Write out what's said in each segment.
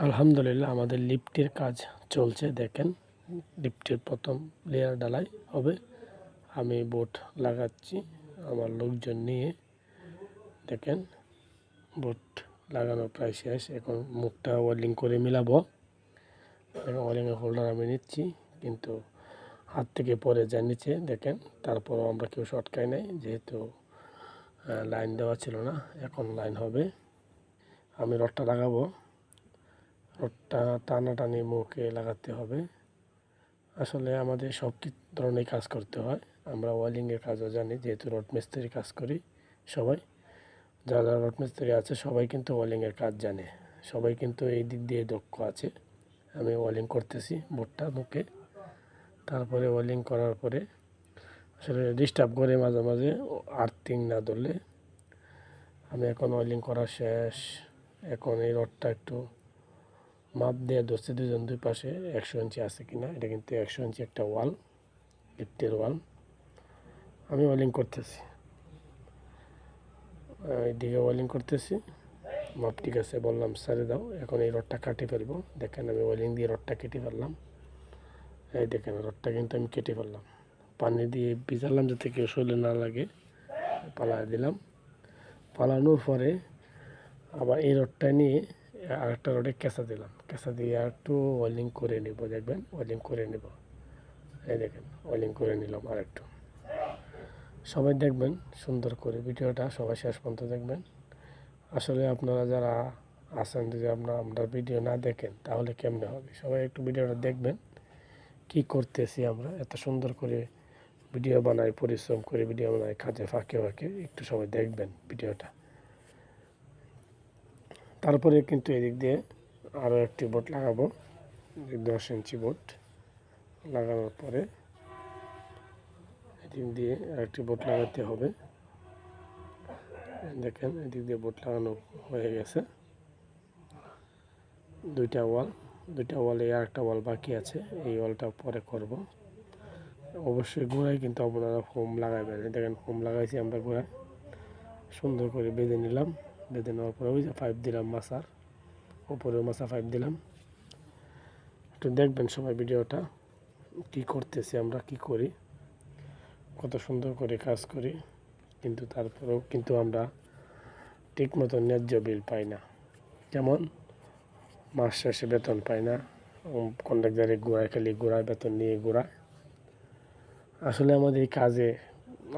আলহামদুলিল্লাহ আমাদের লিফটের কাজ চলছে। দেখেন লিফটের প্রথম লেয়ার ঢালাই হবে। আমি বোর্ড লাগাচ্ছি আমার লোকজন নিয়ে। দেখেন বোর্ড লাগানো প্রায় শেষ। এখন মুখটা ওয়েল্ডিং করে মিলাবো। ওয়েল্ডিংয়ের হোল্ডার আমি নিচ্ছি, কিন্তু হাত থেকে পরে যায় নিচে। দেখেন তারপরও আমরা কেউ শর্টকাই নাই, যেহেতু লাইন দেওয়া ছিল না। এখন লাইন হবে। আমি রডটা লাগাবো। রডটা টানাটানি মুখে লাগাতে হবে। আসলে আমাদের সব ধরনের কাজ করতে হয়। আমরা ওয়েল্ডিংয়ের কাজও জানি, যেহেতু রড মিস্ত্রি কাজ করি। সবাই যারা রড মিস্ত্রি আছে সবাই কিন্তু ওয়েল্ডিংয়ের কাজ জানে। সবাই কিন্তু এই দিক দিয়ে দক্ষ আছে। আমি ওয়েল্ডিং করতেছি বোর্ডটা মুখে। তারপরে ওয়েল্ডিং করার পরে আসলে ডিস্টার্ব করে মাঝে মাঝে আর্থিং না ধরলে। আমি এখন ওয়েল্ডিং করা শেষ। এখন এই রডটা একটু মাপ দিয়ে ধরছে দুই পাশে 100 ইঞ্চি আছে কিনা। এটা কিন্তু 100 ইঞ্চি একটা ওয়াল, লিফটের ওয়াল। আমি ওয়েল্ডিং করতেছি, এইদিকে ওয়েল্ডিং করতেছি। মাপ ঠিক আছে বললাম, সারে দাও। এখন এই রডটা কাটে ফেলবো। দেখেন আমি ওয়েল্ডিং দিয়ে রডটা কেটে ফেললাম। এই দেখেন রডটা কিন্তু আমি কেটে ফেললাম। পানি দিয়ে ভিজালাম যাতে কেউ শরীরে না লাগে। পালা দিলাম। পালানোর পরে আবার এই রডটা নিয়ে আরেকটা রডে কেঁচা দিলাম। কেঁচা দিয়ে আর একটু ওয়েল্ডিং করে নেব। দেখবেন ওয়েল্ডিং করে নেব। এই দেখেন ওয়েল্ডিং করে নিলাম আর একটু। সবাই দেখবেন সুন্দর করে ভিডিওটা, সবাই শেষ পর্যন্ত দেখবেন। আসলে আপনারা যারা আছেন, যদি আমরা ভিডিও না দেখেন তাহলে কেমনে হবে। সবাই একটু ভিডিওটা দেখবেন, কি করতেছি আমরা। এত সুন্দর করে ভিডিও বানাই, পরিশ্রম করে ভিডিও বানাই, কাজে ফাঁকে ফাঁকে একটু সবাই দেখবেন ভিডিওটা। তারপরে কিন্তু এদিক দিয়ে আরও একটি বোর্ড লাগাবো, 10 ইঞ্চি বোর্ড লাগানোর পরে এদিক দিয়ে আরেকটি বোর্ড লাগাতে হবে। দেখেন এদিক দিয়ে বোর্ড লাগানো হয়ে গেছে। দুইটা ওয়ালে আর একটা ওয়াল বাকি আছে। এই ওয়ালটা পরে করব। অবশ্যই গোড়ায় কিন্তু আপনারা ফোম লাগাবেন। দেখেন ফোম লাগাইছি আমরা গোড়ায়। সুন্দর করে বেঁধে নিলাম। বেঁধে নেওয়ার পরে ওই যে পাইপ দিলাম মাছার উপরেও মাছা পাইপ দিলাম। একটু দেখবেন সবাই ভিডিওটা, কি করতেছি আমরা, কি করি, কত সুন্দর করে কাজ করি। কিন্তু তারপরেও কিন্তু আমরা ঠিক মতো ন্যায্য বিল পাই না। যেমন মাস শেষে বেতন পাই না। কন্ট্রাক্টারে গোড়ায় খালি গোড়ায় বেতন নিয়ে গোড়ায়। আসলে আমাদের এই কাজে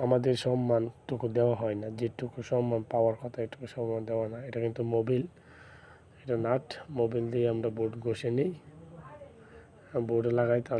আমাদের সম্মানটুকু দেওয়া হয় না। যেটুকু সম্মান পাওয়ার কথা এটুকু সম্মান দেওয়া না। এটা কিন্তু মোবিল, এটা নাট। মোবিল দিয়ে আমরা বোর্ড ঘষে নিই, বোর্ডে লাগাই, তাহলে